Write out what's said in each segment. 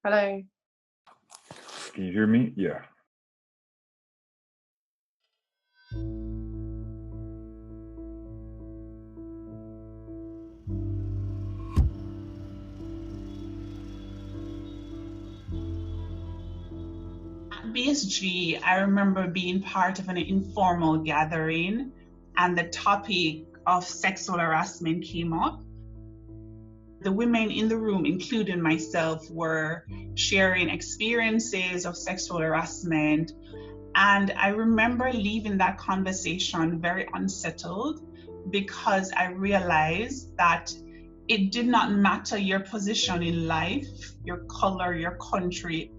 Hello. Can you hear me? Yeah. At BSG, I remember being part of an informal gathering and the topic of sexual harassment came up. The women in the room, including myself, were sharing experiences of sexual harassment. And I remember leaving that conversation very unsettled because I realized that it did not matter your position in life, your color, your country.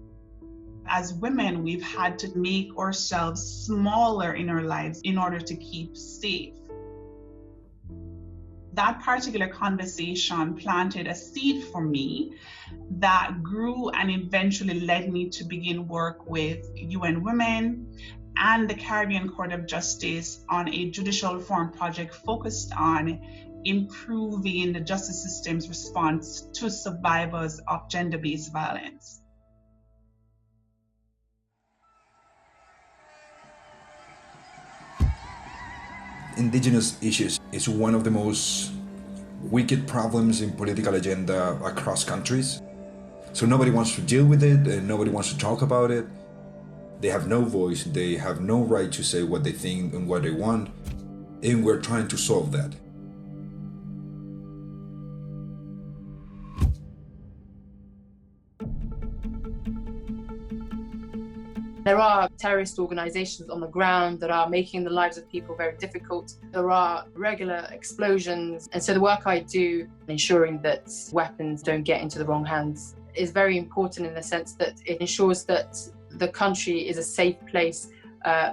As women, we've had to make ourselves smaller in our lives in order to keep safe. That particular conversation planted a seed for me that grew and eventually led me to begin work with UN Women and the Caribbean Court of Justice on a judicial reform project focused on improving the justice system's response to survivors of gender-based violence. Indigenous issues is one of the most wicked problems in political agenda across countries. So nobody wants to deal with it and nobody wants to talk about it. They have no voice, they have no right to say what they think and what they want, and we're trying to solve that. There are terrorist organizations on the ground that are making the lives of people very difficult. There are regular explosions. And so the work I do, ensuring that weapons don't get into the wrong hands, is very important in the sense that it ensures that the country is a safe place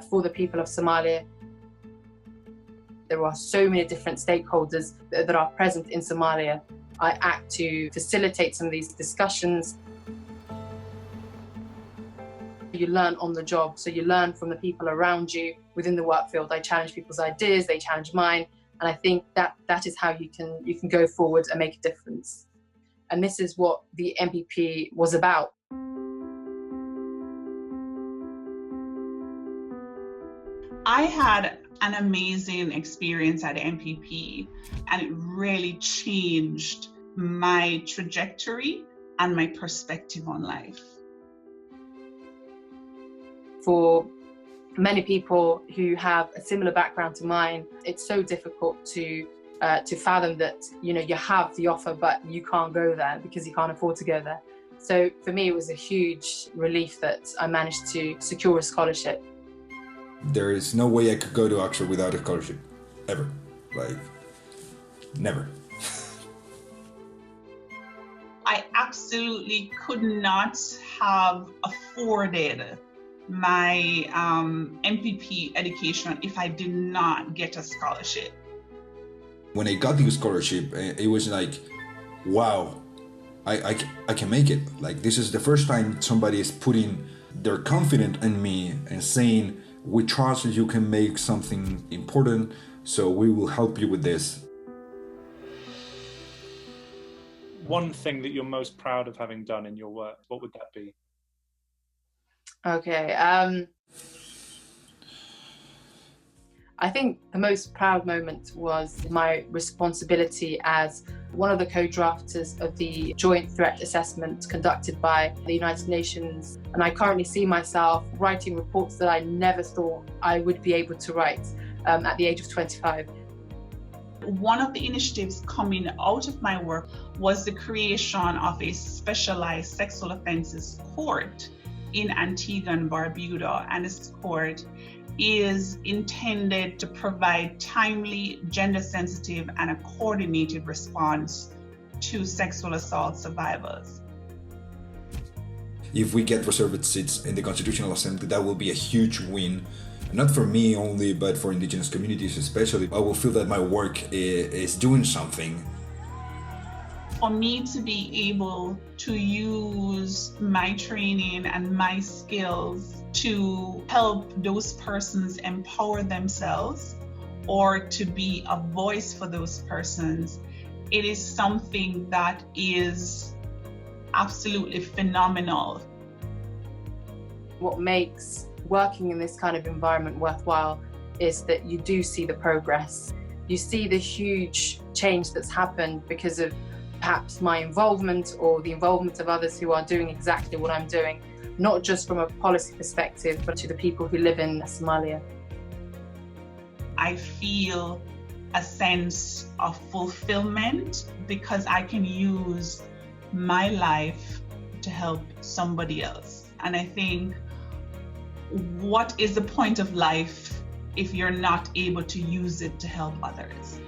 for the people of Somalia. There are so many different stakeholders that are present in Somalia. I act to facilitate some of these discussions. You learn on the job, so you learn from the people around you within the work field. I challenge people's ideas, they challenge mine, and I think that is how you can go forward and make a difference. And this is what the MPP was about. I had an amazing experience at MPP, and it really changed my trajectory and my perspective on life. For many people who have a similar background to mine, it's so difficult to fathom that you have the offer but you can't go there because you can't afford to go there. So for me, it was a huge relief that I managed to secure a scholarship. There is no way I could go to Oxford without a scholarship, ever. Like, never. I absolutely could not have afforded my MPP education if I did not get a scholarship. When I got the scholarship, it was like, wow, I can make it. Like, this is the first time somebody is putting their confidence in me and saying, we trust you can make something important, so we will help you with this. One thing that you're most proud of having done in your work, what would that be? Okay, I think the most proud moment was my responsibility as one of the co-drafters of the joint threat assessment conducted by the United Nations. And I currently see myself writing reports that I never thought I would be able to write at the age of 25. One of the initiatives coming out of my work was the creation of a specialized sexual offences court in Antigua and Barbuda, and this court is intended to provide timely, gender-sensitive, and a coordinated response to sexual assault survivors. If we get reserved seats in the Constitutional Assembly, that will be a huge win, not for me only, but for indigenous communities especially. I will feel that my work is doing something. For me to be able to use my training and my skills to help those persons empower themselves or to be a voice for those persons, it is something that is absolutely phenomenal. What makes working in this kind of environment worthwhile is that you do see the progress. You see the huge change that's happened because of perhaps my involvement or the involvement of others who are doing exactly what I'm doing, not just from a policy perspective, but to the people who live in Somalia. I feel a sense of fulfillment because I can use my life to help somebody else. And I think, what is the point of life if you're not able to use it to help others?